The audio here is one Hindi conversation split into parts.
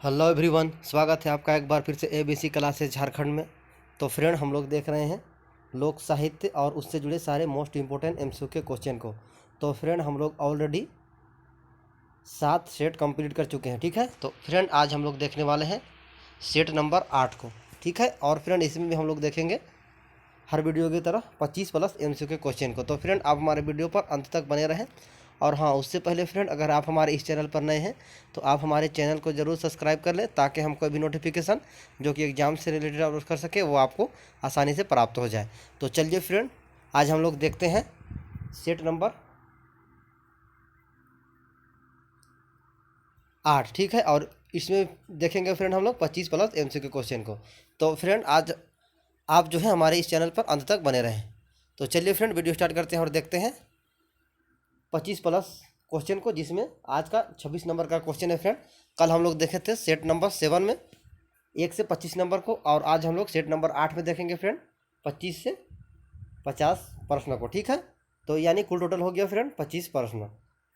हेलो एवरीवन, स्वागत है आपका एक बार फिर से एबीसी क्लासेस झारखंड में। तो फ्रेंड, हम लोग देख रहे हैं लोक साहित्य और उससे जुड़े सारे मोस्ट इम्पोर्टेंट एमसीक्यू के क्वेश्चन को। तो फ्रेंड, हम लोग ऑलरेडी 7 सेट कंप्लीट कर चुके हैं। ठीक है, तो फ्रेंड आज हम लोग देखने वाले हैं सेट नंबर 8 को। ठीक है, और फ्रेंड इसमें भी हम लोग देखेंगे हर वीडियो की तरह 25 प्लस एमसीक्यू के क्वेश्चन को। तो फ्रेंड आप हमारे वीडियो पर अंत तक बने रहें। और हाँ, उससे पहले फ्रेंड, अगर आप हमारे इस चैनल पर नए हैं तो आप हमारे चैनल को ज़रूर सब्सक्राइब कर लें, ताकि हम कोई भी नोटिफिकेशन जो कि एग्ज़ाम से रिलेटेड अपलोड कर सके वो आपको आसानी से प्राप्त हो जाए। तो चलिए फ्रेंड, आज हम लोग देखते हैं सेट नंबर 8। ठीक है, और इसमें देखेंगे फ्रेंड हम लोग 25 प्लस एमसीक्यू क्वेश्चन को। तो फ्रेंड आज आप जो है हमारे इस चैनल पर अंत तक बने रहें। तो चलिए फ्रेंड, वीडियो स्टार्ट करते हैं और देखते हैं 25 प्लस क्वेश्चन को, जिसमें आज का 26 नंबर का क्वेश्चन है। फ्रेंड कल हम लोग देखे थे सेट नंबर 7 में 1 से 25 नंबर को, और आज हम लोग सेट नंबर 8 में देखेंगे फ्रेंड 25 से 50 प्रश्न को। ठीक है, तो यानी कुल टोटल हो गया फ्रेंड 25 प्रश्न।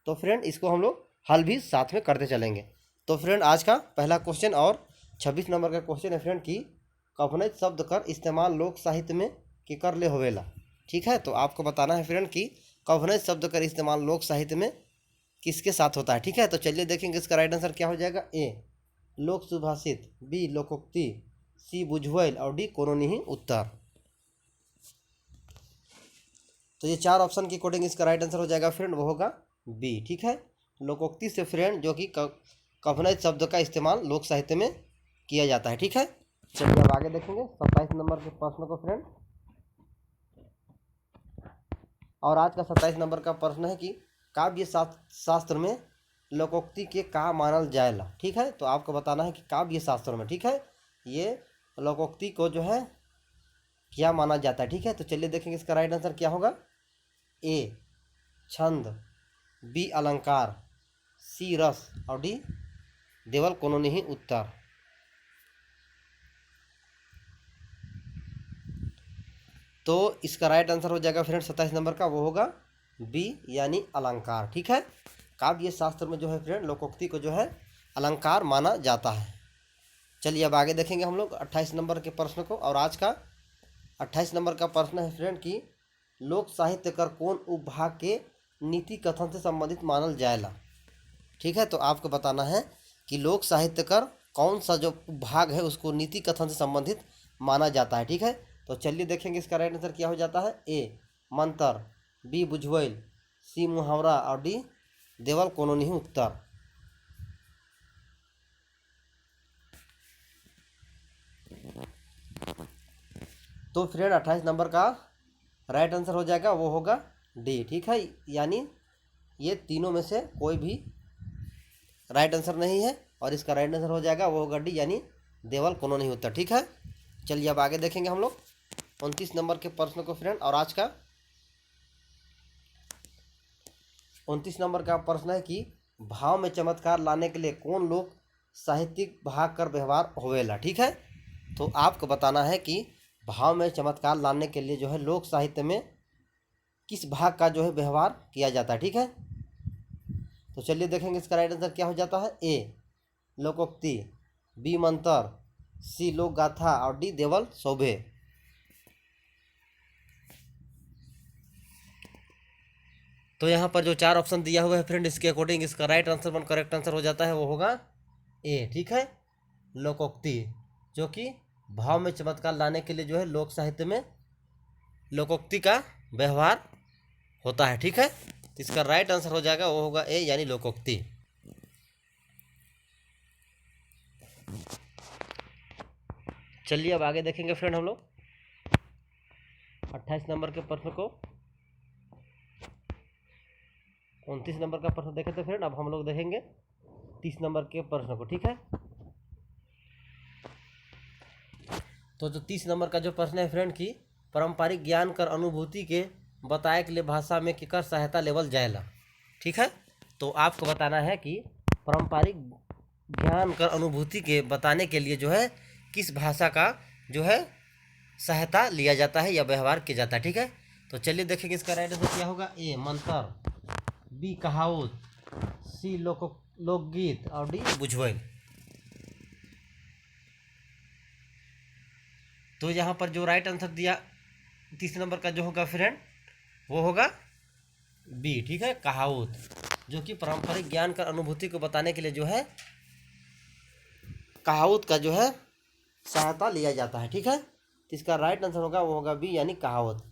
तो फ्रेंड इसको हम लोग हल भी साथ में करते चलेंगे। तो फ्रेंड आज का पहला क्वेश्चन और 26 नंबर का क्वेश्चन है फ्रेंड कि कवनैत शब्द कर इस्तेमाल लोक साहित्य में कि कर ले होवेला। ठीक है, तो आपको बताना है फ्रेंड कि कवनैत शब्द कर इस्तेमाल लोक साहित्य में किसके साथ होता है। ठीक है, तो चलिए देखेंगे इसका राइट आंसर क्या हो जाएगा। ए लोक सुभाषित, बी लोकोक्ति, सी बुझवैल और डी कोनो नहीं उत्तर। तो ये 4 ऑप्शन के अकॉर्डिंग इसका राइट आंसर हो जाएगा फ्रेंड, वो होगा बी। ठीक है, लोकोक्ति से फ्रेंड जो कि कवनैत शब्द का इस्तेमाल लोक साहित्य में किया जाता है। ठीक है, चलिए अब आगे देखेंगे 27 नंबर के प्रश्न को फ्रेंड। और आज का 27 नंबर का प्रश्न है कि काव्य शास्त्र में लोकोक्ति के का मानल जाएला। ठीक है, तो आपको बताना है कि काव्य शास्त्र में, ठीक है, ये लोकोक्ति को जो है क्या माना जाता है। ठीक है, तो चलिए देखेंगे इसका राइट आंसर क्या होगा। ए छंद, बी अलंकार, सी रस और डी देवल कोनो नहीं उत्तर। तो इसका राइट आंसर हो जाएगा फ्रेंड 27 नंबर का, वो होगा बी यानी अलंकार। ठीक है, काव्य शास्त्र में जो है फ्रेंड लोकोक्ति को जो है अलंकार माना जाता है। चलिए अब आगे देखेंगे हम लोग 28 नंबर के प्रश्न को। और आज का 28 नंबर का प्रश्न है फ्रेंड कि लोक साहित्य कर कौन उपभाग के नीति कथन से संबंधित मानल जाएला। ठीक है, तो आपको बताना है कि लोक साहित्य कर कौन सा जो भाग है उसको नीति कथन से संबंधित माना जाता है। ठीक है, तो चलिए देखेंगे इसका राइट आंसर क्या हो जाता है। ए मंत्र, बी बुझवैल, सी मुहावरा और डी देवल कोनो नहीं उत्तर। तो फ्रेंड 28 नंबर का राइट आंसर हो जाएगा, वो होगा डी। ठीक है, यानी ये तीनों में से कोई भी राइट आंसर नहीं है, और इसका राइट आंसर हो जाएगा वो होगा डी यानी देवल कोनो नहीं उत्तर। ठीक है, चलिए अब आगे देखेंगे हम लोग 29 नंबर के प्रश्न को फ्रेंड। और आज का 29 नंबर का प्रश्न है कि भाव में चमत्कार लाने के लिए कौन लोक साहित्यिक भाग कर व्यवहार होवेला। ठीक है, तो आपको बताना है कि भाव में चमत्कार लाने के लिए जो है लोक साहित्य में किस भाग का जो है व्यवहार किया जाता है। ठीक है, तो चलिए देखेंगे इसका राइट आंसर क्या हो जाता है। ए लोकोक्ति, बी मंत्र, सी लोक गाथा और डी देवल शोभे। तो यहाँ पर जो 4 ऑप्शन दिया हुआ है फ्रेंड, इसके अकॉर्डिंग इसका right answer one correct answer हो जाता है, वो होगा ए। ठीक है, लोकोक्ति जो कि भाव में चमत्कार लाने के लिए जो है लोक साहित्य में लोकोक्ति का व्यवहार होता है। ठीक है, तो इसका राइट आंसर हो जाएगा, वो होगा ए यानी लोकोक्ति। चलिए अब आगे देखेंगे फ्रेंड हम लोग 28 नंबर के प्रश्न को। 29 नंबर का प्रश्न देखे थे फ्रेंड, अब हम लोग देखेंगे 30 नंबर के प्रश्न को। ठीक है, तो जो 30 नंबर का जो प्रश्न है फ्रेंड कि पारंपरिक ज्ञान कर अनुभूति के बताए के लिए भाषा में केकर सहायता लेवल जाएला। ठीक है, तो आपको बताना है कि पारंपरिक ज्ञान कर अनुभूति के बताने के लिए जो है किस भाषा का जो है सहायता लिया जाता है या व्यवहार किया जाता है। ठीक है, तो चलिए देखेंगे इसका राइट आंसर क्या होगा। ए मंत्र, बी कहावत, सी लोकगीत और डी बुझवैल। तो यहाँ पर जो राइट आंसर दिया 30 नंबर का जो होगा फ्रेंड वो होगा बी, ठीक है, कहावत, जो कि पारंपरिक ज्ञान का अनुभूति को बताने के लिए जो है कहावत का जो है सहायता लिया जाता है, ठीक है। तो इसका राइट आंसर होगा वो होगा बी यानी कहावत।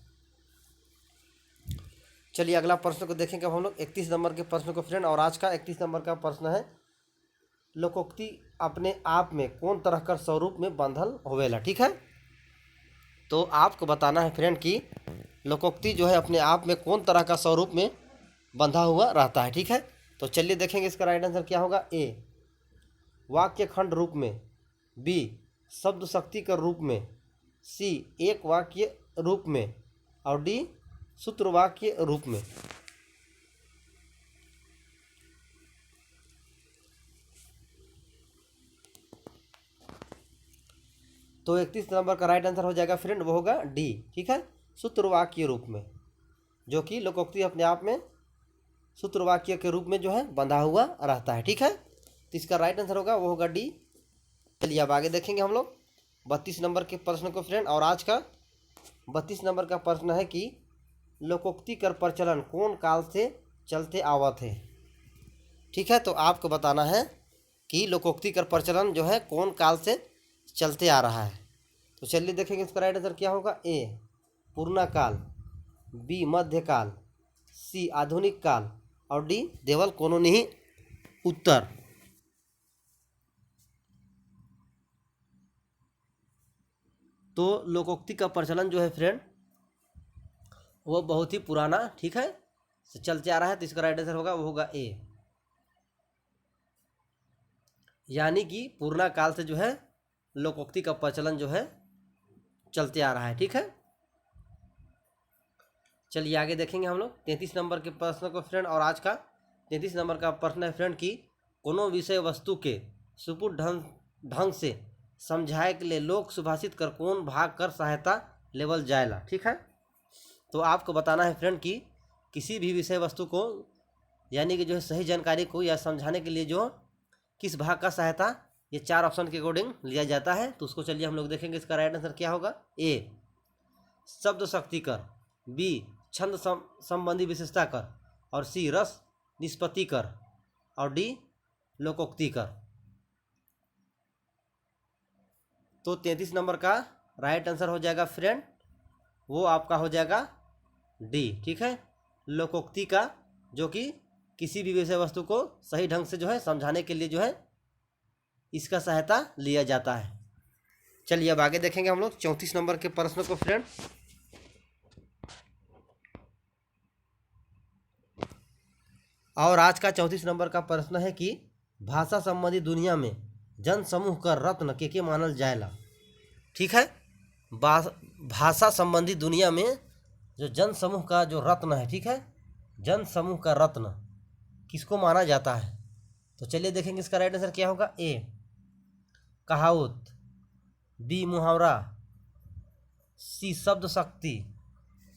चलिए अगला प्रश्न को देखेंगे हम लोग 31 नंबर के प्रश्न को फ्रेंड। और आज का 31 नंबर का प्रश्न है लोकोक्ति अपने आप में कौन तरह का स्वरूप में बंधल होवेला, ठीक है। तो आपको बताना है फ्रेंड कि लोकोक्ति जो है अपने आप में कौन तरह का स्वरूप में बंधा हुआ रहता है, ठीक है। तो चलिए देखेंगे इसका राइट आंसर क्या होगा। ए वाक्य खंड रूप में, बी शब्द शक्ति के रूप में, सी एक वाक्य रूप में, और डी सूत्र वाक्य रूप में। तो 31 नंबर का राइट आंसर हो जाएगा फ्रेंड वो होगा डी, ठीक है, सूत्र वाक्य रूप में, जो कि लोकोक्ति अपने आप में सूत्र वाक्य के रूप में जो है बंधा हुआ रहता है, ठीक है। तो इसका राइट आंसर होगा वो होगा डी। चलिए अब आगे देखेंगे हम लोग 32 नंबर के प्रश्न को फ्रेंड। और आज का 32 नंबर का प्रश्न है कि लोकोक्ति कर प्रचलन कौन काल से चलते आवत है, ठीक है। तो आपको बताना है कि लोकोक्ति कर प्रचलन जो है कौन काल से चलते आ रहा है। तो चलिए देखेंगे इसका राइट आंसर क्या होगा। ए पूर्णा काल, बी मध्यकाल, सी आधुनिक काल, और डी देवल कोनो नहीं उत्तर। तो लोकोक्ति का प्रचलन जो है फ्रेंड वो बहुत ही पुराना, ठीक है, से चलते आ रहा है। तो इसका राइट आंसर होगा वो होगा ए, यानी कि पूर्णा काल से जो है लोकोक्ति का प्रचलन जो है चलते आ रहा है, ठीक है। चलिए आगे देखेंगे हम लोग 33 नंबर के प्रश्न को फ्रेंड। और आज का 33 नंबर का प्रश्न है फ्रेंड कि कोनो विषय वस्तु के सुपुट ढंग से समझाए के लिए लोक सुभाषित कर कौन भाग कर सहायता लेवल जाएला, ठीक है। तो आपको बताना है फ्रेंड कि किसी भी विषय वस्तु को यानी कि जो है सही जानकारी को या समझाने के लिए जो किस भाग का सहायता ये 4 ऑप्शन के अकॉर्डिंग लिया जाता है। तो उसको चलिए हम लोग देखेंगे इसका राइट आंसर क्या होगा। ए शब्द शक्ति कर, बी छंद संबंधी विशेषता कर, और सी रस निष्पत्ति कर, और डी लोकोक्ति कर। तो 33 नंबर का राइट आंसर हो जाएगा फ्रेंड वो आपका हो जाएगा डी, ठीक है, लोकोक्ति का, जो कि किसी भी विषय वस्तु को सही ढंग से जो है समझाने के लिए जो है इसका सहायता लिया जाता है। चलिए अब आगे देखेंगे हम लोग 34 नंबर के प्रश्न को फ्रेंड। और आज का 34 नंबर का प्रश्न है कि भाषा संबंधी दुनिया में जन समूह का रत्न के मानल जाएला, ठीक है। भाषा संबंधी दुनिया में जो जन समूह का जो रत्न है, ठीक है, जन समूह का रत्न किसको माना जाता है। तो चलिए देखेंगे इसका राइट आंसर क्या होगा। ए कहावत, बी मुहावरा, सी शब्द शक्ति,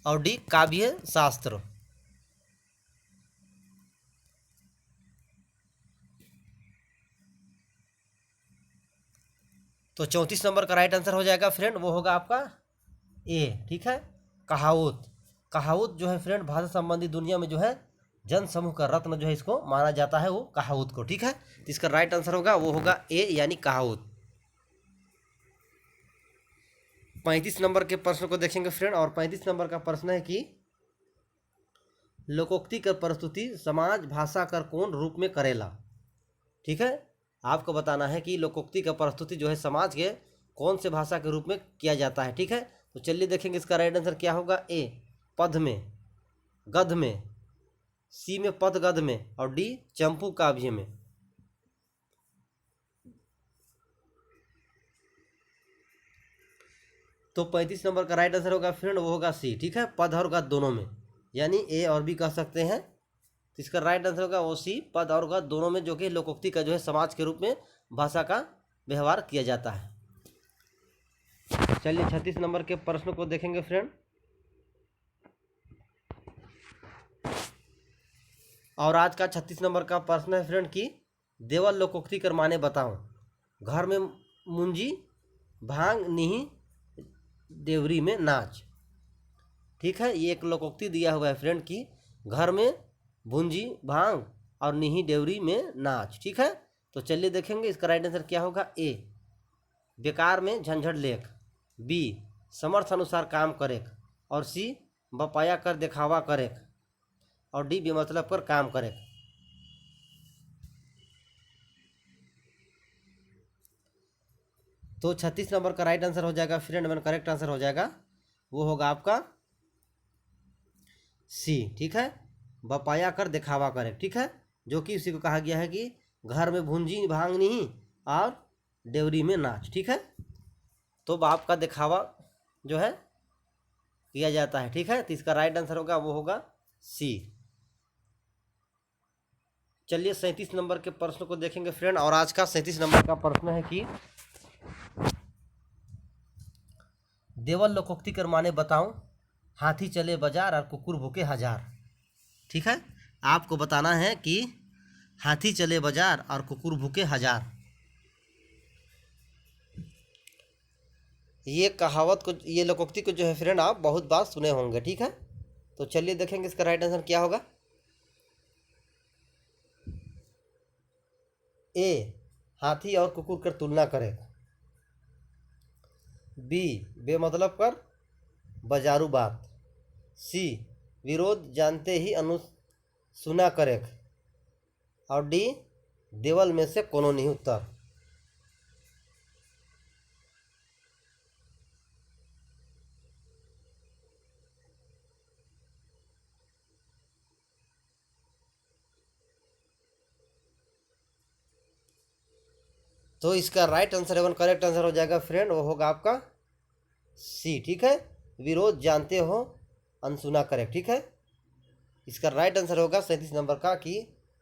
और डी काव्य शास्त्र। तो 34 नंबर का राइट आंसर हो जाएगा फ्रेंड वो होगा आपका ए, ठीक है, कहावत। कहावत जो है फ्रेंड भाषा संबंधी दुनिया में जो है जन समूह का रत्न जो है इसको माना जाता है वो कहावत को, ठीक है। तो इसका राइट आंसर होगा वो होगा ए यानी कहावत। 35 नंबर के प्रश्न को देखेंगे फ्रेंड। और 35 नंबर का प्रश्न है कि लोकोक्ति कर प्रस्तुति समाज भाषा कर कौन रूप में करेला, ठीक है। आपको बताना है कि लोकोक्ति का प्रस्तुति जो है समाज के कौन से भाषा के रूप में किया जाता है, ठीक है। तो चलिए देखेंगे इसका राइट आंसर क्या होगा। ए पद में, गद्य में, सी में पद गद्य में, और डी चंपू काव्य में। तो 35 नंबर का राइट आंसर होगा फ्रेंड वो होगा सी, ठीक है, पद और गद्य दोनों में, यानी ए और बी कह सकते हैं। तो इसका राइट आंसर होगा वो सी, पद और गद्य दोनों में, जो कि लोकोक्ति का जो है समाज के रूप में भाषा का व्यवहार किया जाता है। चलिए 36 नंबर के प्रश्न को देखेंगे फ्रेंड। और आज का 36 नंबर का प्रश्न है फ्रेंड कि देवल लोकोक्ति कर माने बताओ। घर में मुंजी भांग नहीं देवरी में नाच। ठीक है, ये एक लोकोक्ति दिया हुआ है फ्रेंड की घर में भुंजी भांग और नीही देवरी में नाच। ठीक है, तो चलिए देखेंगे इसका राइट आंसर क्या होगा। ए बेकार में झंझट लेख, बी समर्थ अनुसार काम करेक, और सी बपाया कर दिखावा करेक, और डी बेमतलब कर काम करेक। तो 36 नंबर का राइट आंसर हो जाएगा फ्रेंड, मैंने करेक्ट आंसर हो जाएगा, वो होगा आपका सी। ठीक है, बपाया कर दिखावा करे। ठीक है, जो कि उसी को कहा गया है कि घर में भुंजी भांग नहीं और देवरी में नाच। ठीक है, तो बाप का दिखावा जो है किया जाता है। ठीक है, तो इसका राइट आंसर होगा वो होगा सी। चलिए 37 नंबर के प्रश्न को देखेंगे फ्रेंड, और आज का 37 नंबर का प्रश्न है कि देवल लोकोक्ति कर माने बताऊं, हाथी चले बाजार और कुकुर भूखे हजार। ठीक है, आपको बताना है कि हाथी चले बाजार और कुकुर भूखे हजार, ये कहावत को, ये लोकोक्ति को जो है फ्रेंड आप बहुत बार सुने होंगे। ठीक है, तो चलिए देखेंगे इसका राइट आंसर क्या होगा। ए हाथी और कुकुर कर तुलना करें, बी बेमतलब कर बाजारू बात, सी विरोध जानते ही सुना करें, और डी देवल में से कोनो नहीं उत्तर। तो इसका राइट आंसर एवं करेक्ट आंसर हो जाएगा फ्रेंड, वो होगा आपका सी। ठीक है, विरोध जानते हो अनसुना करेक्ट। ठीक है, इसका राइट आंसर होगा 37 नंबर का कि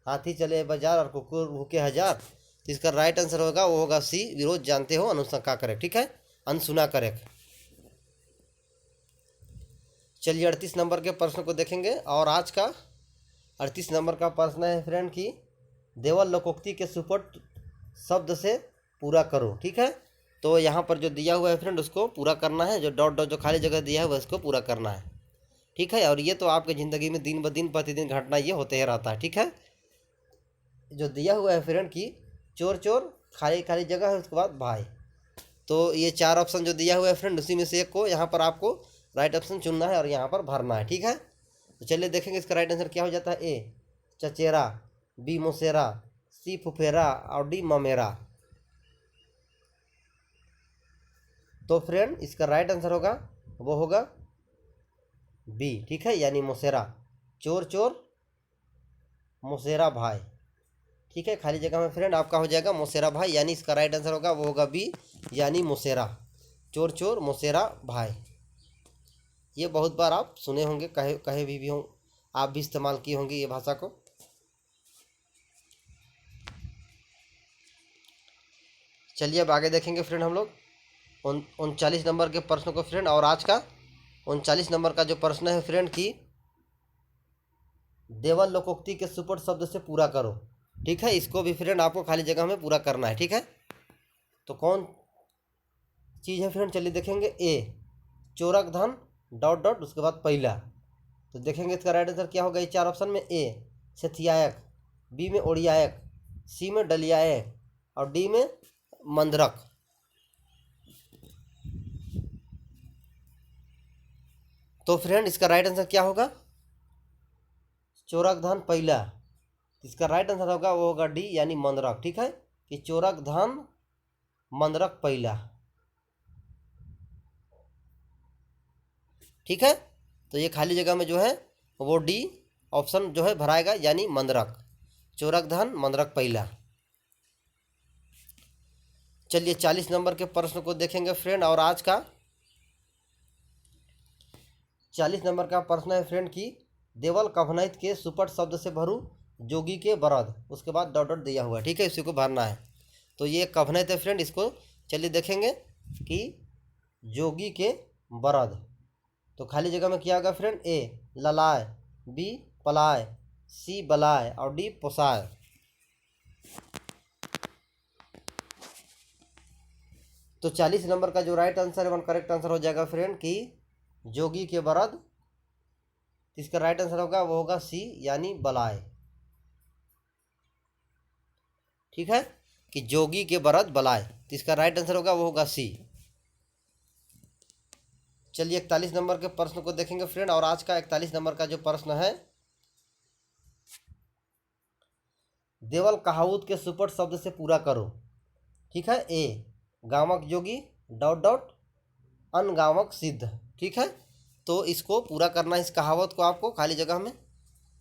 हाथी चले बाजार और कुकुर भूखे हजार। तो इसका राइट आंसर होगा वो होगा सी, विरोध जानते हो अनुशंका करेक्ट। ठीक है, अनसुना करेक्ट। चलिए 38 नंबर के प्रश्न को देखेंगे, और आज का 38 नंबर का प्रश्न है फ्रेंड कि देवल लोकोक्ति के सुपट शब्द से पूरा करो। ठीक है, तो यहाँ पर जो दिया हुआ है फ्रेंड उसको पूरा करना है, जो डॉट डॉट जो खाली जगह दिया है उसको पूरा करना है। ठीक है, और ये तो आपके ज़िंदगी में दिन ब दिन प्रतिदिन घटना ये होते ही रहता है। ठीक है, जो दिया हुआ है फ्रेंड कि चोर चोर खाली खाली जगह है उसके बाद भाई, तो ये चार ऑप्शन जो दिया हुआ है फ्रेंड उसी में से एक को यहाँ पर आपको राइट ऑप्शन चुनना है और यहाँ पर भरना है। ठीक है, तो चलिए देखेंगे इसका राइट आंसर क्या हो जाता है। ए चचेरा, बी मोसेरा, सी फुफेरा, और डी ममेरा। तो फ्रेंड इसका राइट आंसर होगा वो होगा बी। ठीक है, यानी मोसेरा, चोर चोर मोसेरा भाई। ठीक है, खाली जगह में फ्रेंड आपका हो जाएगा मोसेरा भाई, यानी इसका राइट आंसर होगा वो होगा बी, यानी मोसेरा, चोर चोर मोसेरा भाई। ये बहुत बार आप सुने होंगे, कहे कहे भी हों, आप भी इस्तेमाल किए होंगे ये भाषा को। चलिए अब आगे देखेंगे फ्रेंड हम लोग 39 नंबर के प्रश्न को फ्रेंड, और आज का 39 नंबर का जो प्रश्न है फ्रेंड कि देवल लोकोक्ति के सुपट शब्द से पूरा करो। ठीक है, इसको भी फ्रेंड आपको खाली जगह में पूरा करना है। ठीक है, तो कौन चीज़ है फ्रेंड, चलिए देखेंगे। ए चोरक धन डॉट डॉट उसके बाद पहला, तो देखेंगे इसका राइट आंसर क्या होगा। ये चार ऑप्शन में ए सेथियायक, बी में ओडियायक, सी में डलियायक, और डी में मंदरक। तो फ्रेंड इसका राइट आंसर क्या होगा, चोरक धन पहला। इसका राइट आंसर होगा वो होगा डी, यानी मंदरक। ठीक है, कि चोरक धन मंदरक पहला। ठीक है, तो ये खाली जगह में जो है वो डी ऑप्शन जो है भराएगा, यानी मंदरक, चोरक धन मंदरक पहला। चलिए 40 नंबर के प्रश्न को देखेंगे फ्रेंड, और आज का 40 नंबर का प्रश्न है फ्रेंड कि देवल कभनैत के सुपट शब्द से भरू जोगी के बरद, उसके बाद डॉट डॉट दिया हुआ है। ठीक है, इसी को भरना है। तो ये कभनैत है फ्रेंड, इसको चलिए देखेंगे कि जोगी के बरद, तो खाली जगह में क्या होगा फ्रेंड। ए ललाय, बी पलाय, सी बलाय, और डी पोसाय। तो 40 नंबर का जो राइट आंसर है वन करेक्ट आंसर हो जाएगा फ्रेंड कि जोगी के बरद। इसका राइट आंसर होगा वो होगा सी यानी बलाय। ठीक है, कि जोगी के बरद बलाय, तो इसका राइट आंसर होगा वो होगा सी। चलिए 41 नंबर के प्रश्न को देखेंगे फ्रेंड, और आज का 41 नंबर का जो प्रश्न है, देवल कहावत के सुपट शब्द से पूरा करो। ठीक है, ए गावक जोगी डॉट डॉट अनगावक सिद्ध। ठीक है, तो इसको पूरा करना है, इस कहावत को आपको खाली जगह में।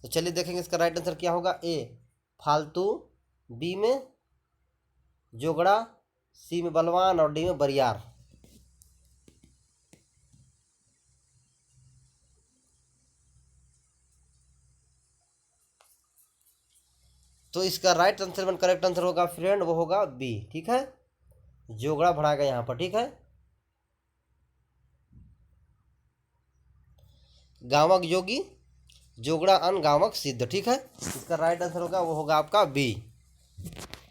तो चलिए देखेंगे इसका राइट आंसर क्या होगा। ए फालतू, बी में जोगड़ा, सी में बलवान और डी में बरियार। तो इसका right answer one correct answer होगा फ्रेंड वो होगा बी। ठीक है, जोगड़ा बढ़ाएगा यहाँ पर। ठीक है, गावक योगी जोगड़ा अन गावक सिद्ध। ठीक है, इसका राइट आंसर होगा वो होगा आपका बी।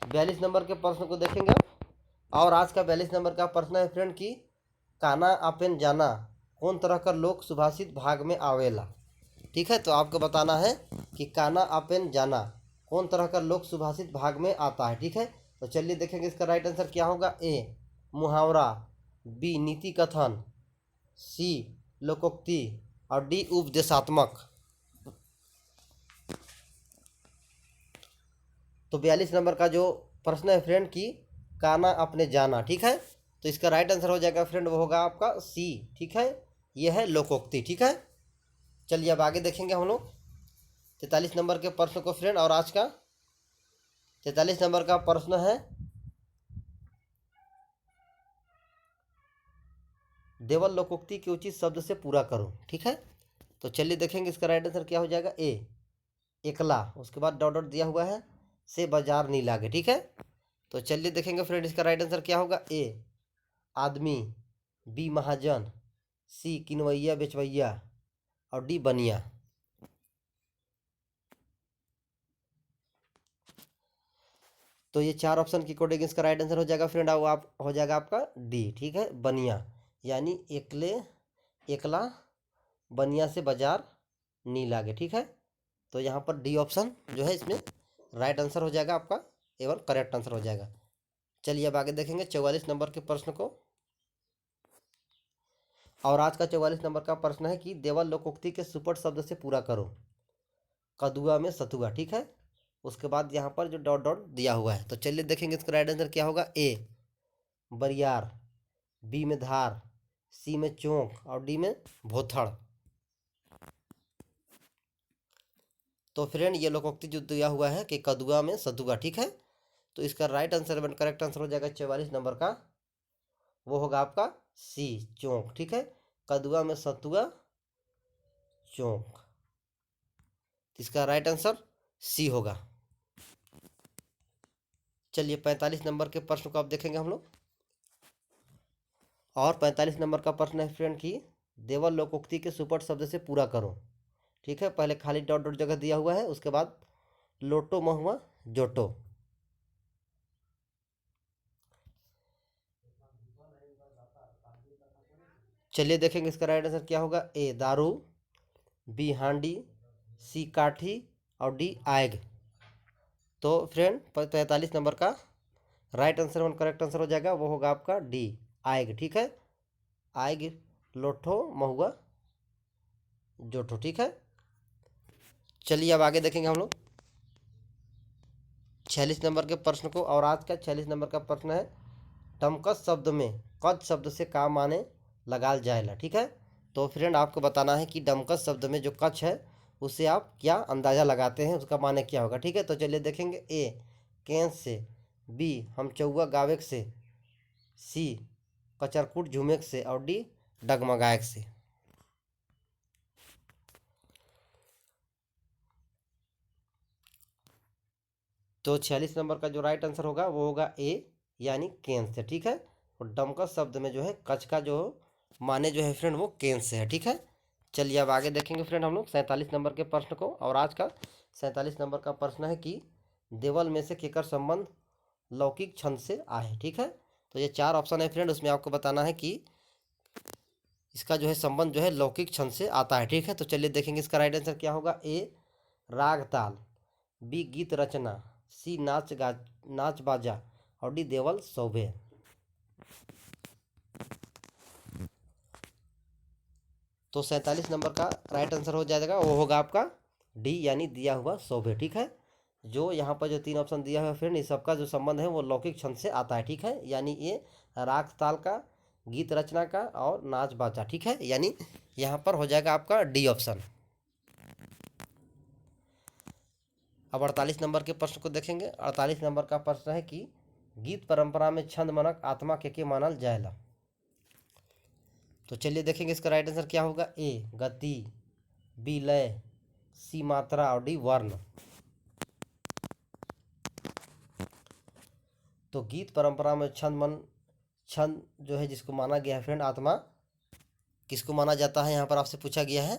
42 नंबर के प्रश्न को देखेंगे आप, और आज का 42 नंबर का प्रश्न है फ्रेंड कि काना अपेन जाना कौन तरह का लोक सुभाषित भाग में आवेला। ठीक है, तो आपको बताना है कि काना अपेन जाना कौन तरह का लोक सुभाषित भाग में आता है। ठीक है, तो चलिए देखेंगे इसका राइट आंसर क्या होगा। ए मुहावरा, बी नीति कथन, सी लोकोक्ति और डी उपदेशात्मक। तो 42 नंबर का जो प्रश्न है फ्रेंड कि काना अपने जाना। ठीक है, तो इसका राइट आंसर हो जाएगा फ्रेंड वो होगा आपका सी। ठीक है, यह है लोकोक्ति। ठीक है, चलिए अब आगे देखेंगे हम लोग 43 नंबर के प्रश्न को फ्रेंड, और आज का 43 नंबर का प्रश्न है देवल लोकोक्ति के उचित शब्द से पूरा करो। ठीक है, तो चलिए देखेंगे इसका राइट आंसर क्या हो जाएगा। ए एकला, उसके बाद डॉट डॉट दिया हुआ है, से बाजार नहीं लागे। ठीक है, तो चलिए देखेंगे फ्रेंड इसका राइट आंसर क्या होगा। ए आदमी, बी महाजन, सी किनवैया बेचवैया और डी बनिया। तो ये चार ऑप्शन के अकॉर्डिंग इसका राइट आंसर हो जाएगा फ्रेंड, वो आप हो जाएगा आपका डी। ठीक है, बनिया यानी एकले एकला बनिया से बाजार नहीं लागे। ठीक है, तो यहाँ पर डी ऑप्शन जो है इसमें राइट आंसर हो जाएगा आपका, एवं करेक्ट आंसर हो जाएगा। चलिए अब आगे देखेंगे 44 नंबर के प्रश्न को, और आज का 44 नंबर का प्रश्न है कि देवल लोकोक्ति के सुपट शब्द से पूरा करो। कदुआ में सतुआ। ठीक है, उसके बाद यहाँ पर जो डॉट डॉट दिया हुआ है, तो चलिए देखेंगे इसका राइट आंसर क्या होगा। ए बरियार, बी में धार, सी में चौंक और डी में भोथड़। तो फ्रेंड ये लोकोक्ति जो दिया हुआ है कि कदुआ में सतुआ। ठीक है, तो इसका राइट आंसर एवं करेक्ट आंसर हो जाएगा 44 नंबर का, वो होगा आपका सी चौंक। ठीक है, कदुआ में सतुआ चौंक, इसका राइट आंसर सी होगा। चलिए 45 नंबर के प्रश्न को आप देखेंगे हम लोग, और 45 नंबर का प्रश्न है फ्रेंड कि देवल लोकोक्ति के सुपट शब्द से पूरा करो। ठीक है, पहले खाली डॉट डॉट जगह दिया हुआ है, उसके बाद लोटो महुआ जोटो। चलिए देखेंगे इसका राइट आंसर क्या होगा। ए दारू, बी हांडी, सी काठी और डी आग। तो फ्रेंड 45 नंबर का right answer one correct answer हो जाएगा, वो होगा आपका डी आग। ठीक है, आग लोठो महुआ जोठो। ठीक है, चलिए अब आगे देखेंगे हम लोग 46 नंबर के प्रश्न को, और आज का 46 नंबर का प्रश्न है टमकस शब्द में कद शब्द से का माने लगाल जाएला। ठीक है, तो फ्रेंड आपको बताना है कि डमकस शब्द में जो कच्छ है उससे आप क्या अंदाज़ा लगाते हैं, उसका माने क्या होगा। ठीक है, तो चलिए देखेंगे। ए केंस से, बी हम चौआ गावेक से, सी कचरकुट झूमेक से और डी डगमगायक से। तो 46 नंबर का जो राइट आंसर होगा वो होगा ए यानी केंस से। ठीक है, और डमकस शब्द में जो है कच्छ का जो माने जो है फ्रेंड वो केंस से है। ठीक है, चलिए अब आगे देखेंगे फ्रेंड हम लोग 47 नंबर के प्रश्न को, और आज का 47 नंबर का प्रश्न है कि देवल में से केकर संबंध लौकिक छंद से आए। ठीक है, तो ये 4 ऑप्शन है फ्रेंड, उसमें आपको बताना है कि इसका जो है संबंध जो है लौकिक छंद से आता है। ठीक है, तो चलिए देखेंगे इसका राइट आंसर क्या होगा। ए राग ताल, बी गीत रचना, सी नाच बाजा और डी देवल शोभे। तो 47 नंबर का राइट आंसर हो जाएगा, वो होगा आपका डी यानी दिया हुआ शोभे। ठीक है, जो यहाँ पर जो 3 ऑप्शन दिया हुआ है फ्रेंड, इस सबका जो संबंध है वो लौकिक छंद से आता है। ठीक है, यानी ये राग ताल का, गीत रचना का और नाच बाजा। ठीक है, यानी यहाँ पर हो जाएगा आपका डी ऑप्शन। अब 48 नंबर के प्रश्न को देखेंगे। 48 नंबर का प्रश्न है कि गीत परंपरा में छंद मनक आत्मा के मानल जाएला। तो चलिए देखेंगे इसका राइट आंसर क्या होगा। ए गति, बी लय, सी मात्रा और डी वर्ण। तो गीत परंपरा में छंद जो है जिसको माना गया है फ्रेंड, आत्मा किसको माना जाता है यहाँ पर आपसे पूछा गया है।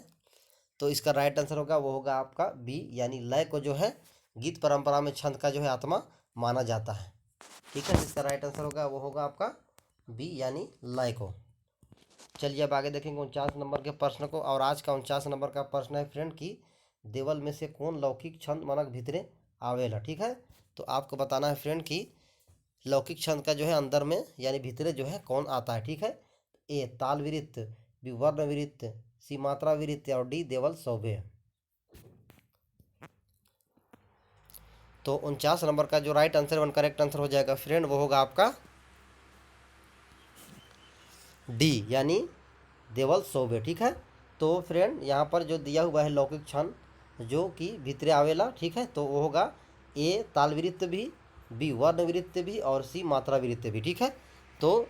तो इसका राइट आंसर होगा वो होगा आपका बी यानी लय को जो है गीत परंपरा में छंद का जो है आत्मा माना जाता है। ठीक है, इसका राइट आंसर होगा वो होगा आपका बी यानी लय को। चलिए अब आगे देखेंगे 49 नंबर के प्रश्न को। और आज का 49 नंबर का प्रश्न है फ्रेंड कि देवल में से कौन लौकिक छंद मनक भीतरे आवेला। ठीक है, तो आपको बताना है फ्रेंड कि लौकिक छंद का जो है अंदर में यानी भीतरे जो है कौन आता है। ठीक है, ए ताल विरित, बी वर्ण विरित, सी मात्रा विरित और डी देवल शोभे। तो 49 नंबर का जो right answer one correct answer हो जाएगा फ्रेंड, वो होगा आपका डी यानी देवल शोभे। ठीक है, तो फ्रेंड यहाँ पर जो दिया हुआ है लौकिक छंद जो कि भीतरे आवेला, ठीक है, तो वो होगा ए ताल विरित भी, बी वर्ण विरित भी और सी मात्रा विरित भी। ठीक है, तो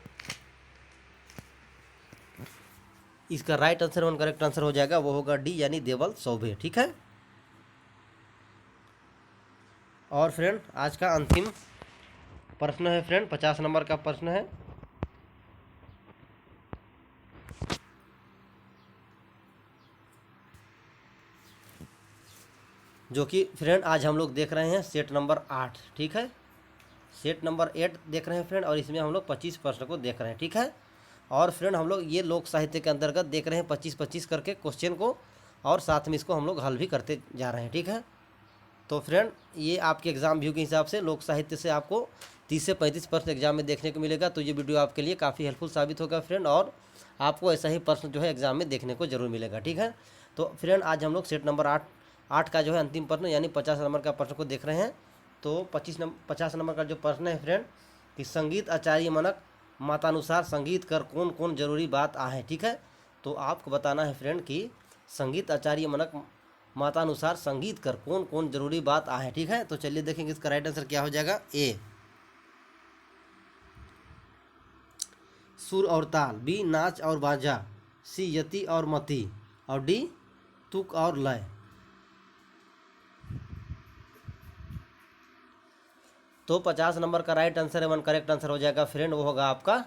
इसका right answer one correct answer हो जाएगा वो होगा डी यानी देवल शोभे। ठीक है, और फ्रेंड आज का अंतिम प्रश्न है फ्रेंड, 50 नंबर का प्रश्न है। जो कि फ्रेंड आज हम लोग देख रहे हैं सेट नंबर 8। ठीक है, सेट नंबर 8 देख रहे हैं फ्रेंड, और इसमें हम लोग 25 प्रश्न को देख रहे हैं। ठीक है, और फ्रेंड हम लोग ये लोक साहित्य के अंतर्गत देख रहे हैं 25-25 करके क्वेश्चन को, और साथ में इसको हम लोग हल भी करते जा रहे हैं। ठीक है, तो फ्रेंड ये आपके एग्ज़ाम व्यू के हिसाब से लोक साहित्य से आपको 30 से 35 प्रश्न एग्जाम में देखने को मिलेगा। तो ये वीडियो आपके लिए काफ़ी हेल्पफुल साबित होगा फ्रेंड, और आपको ऐसा ही प्रश्न जो है एग्जाम में देखने को जरूर मिलेगा। ठीक है, तो फ्रेंड आज हम लोग सेट नंबर 8 का जो है अंतिम प्रश्न यानी 50 नंबर का प्रश्न को देख रहे हैं। तो 50 नंबर का जो प्रश्न है फ्रेंड कि संगीत आचार्य मनक मतानुसार संगीत कर कौन कौन जरूरी बात आहे। ठीक है, तो आपको बताना है फ्रेंड कि संगीत आचार्य मनक मतानुसार संगीत कर कौन कौन जरूरी बात आहे। ठीक है, तो चलिए देखेंगे इसका राइट आंसर क्या हो जाएगा। ए सुर और ताल, बी नाच और बाजा, सी यति और मति और डी तुक और लय। तो 50 नंबर का राइट आंसर है वन करेक्ट आंसर हो जाएगा फ्रेंड, वो होगा आपका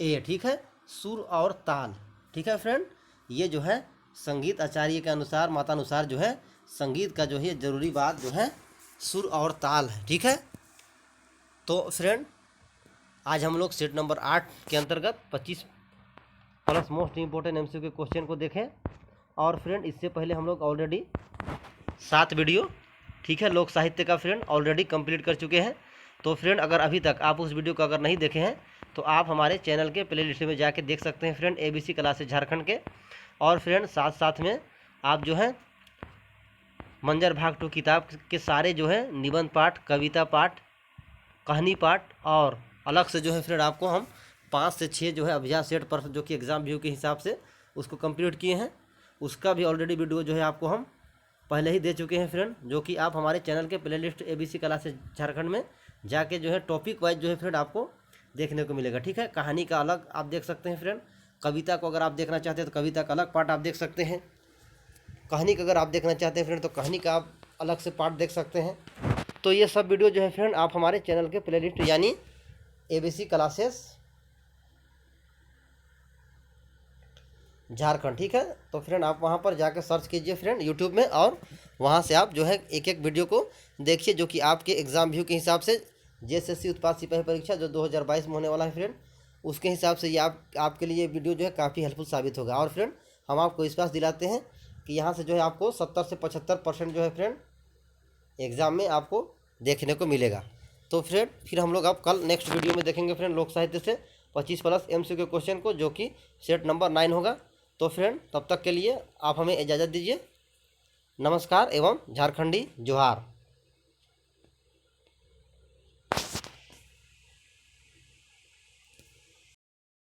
ए। ठीक है, सुर और ताल। ठीक है फ्रेंड, ये जो है संगीत आचार्य के अनुसार मतानुसार जो है संगीत का जो है जरूरी बात जो है सुर और ताल है। ठीक है, तो फ्रेंड आज हम लोग सेट नंबर 8 के अंतर्गत 25 प्लस मोस्ट इम्पोर्टेंट एमसीक्यू के क्वेश्चन को देखें। और फ्रेंड इससे पहले हम लोग ऑलरेडी 7 वीडियो, ठीक है, लोक साहित्य का फ्रेंड ऑलरेडी कंप्लीट कर चुके हैं। तो फ्रेंड अगर अभी तक आप उस वीडियो को अगर नहीं देखे हैं तो आप हमारे चैनल के प्ले लिस्ट में जाके देख सकते हैं फ्रेंड, ABC क्लासेस झारखंड के। और फ्रेंड साथ साथ में आप जो है मंजर भाग 2 किताब के सारे जो है निबंध पाठ, कविता पाठ, कहानी पाठ और अलग से जो है फ्रेंड आपको हम 5 से 6 जो है अभ्यास सेट प्रश्न जो कि एग्ज़ाम व्यू के हिसाब से उसको कंप्लीट किए हैं, उसका भी ऑलरेडी वीडियो जो है आपको हम पहले ही दे चुके हैं फ्रेंड, जो कि आप हमारे चैनल के play list ABC classes Jharkhand में जाके जो है टॉपिक वाइज जो है फ्रेंड आपको देखने को मिलेगा। ठीक है, कहानी का अलग आप देख सकते हैं फ्रेंड, कविता को अगर आप देखना चाहते हैं तो कविता का अलग पार्ट आप देख सकते हैं, कहानी का अगर आप देखना चाहते हैं फ्रेंड तो कहानी का आप अलग से पार्ट देख सकते हैं। तो ये सब वीडियो जो है फ्रेंड आप हमारे चैनल के प्ले लिस्ट यानी ABC क्लासेस झारखंड, ठीक है, तो फ्रेंड आप वहाँ पर जाकर सर्च कीजिए फ्रेंड यूट्यूब में, और वहाँ से आप जो है एक एक वीडियो को देखिए जो कि आपके एग्ज़ाम व्यू के हिसाब से जेएसएससी उत्पाद सिपाही परीक्षा जो 2022 में होने वाला है फ्रेंड, उसके हिसाब से ये आपके लिए वीडियो जो है काफ़ी हेल्पफुल साबित होगा। और फ्रेंड हम आपको विश्वास दिलाते हैं कि यहाँ से जो है आपको 70 से 75% जो है फ्रेंड एग्ज़ाम में आपको देखने को मिलेगा। तो फ्रेंड फिर हम लोग अब कल नेक्स्ट वीडियो में देखेंगे फ्रेंड लोक साहित्य से 25 प्लस MCQ क्वेश्चन को, जो कि सेट नंबर 9 होगा। तो फ्रेंड तब तक के लिए आप हमें इजाज़त दीजिए। नमस्कार एवं झारखंडी जोहार।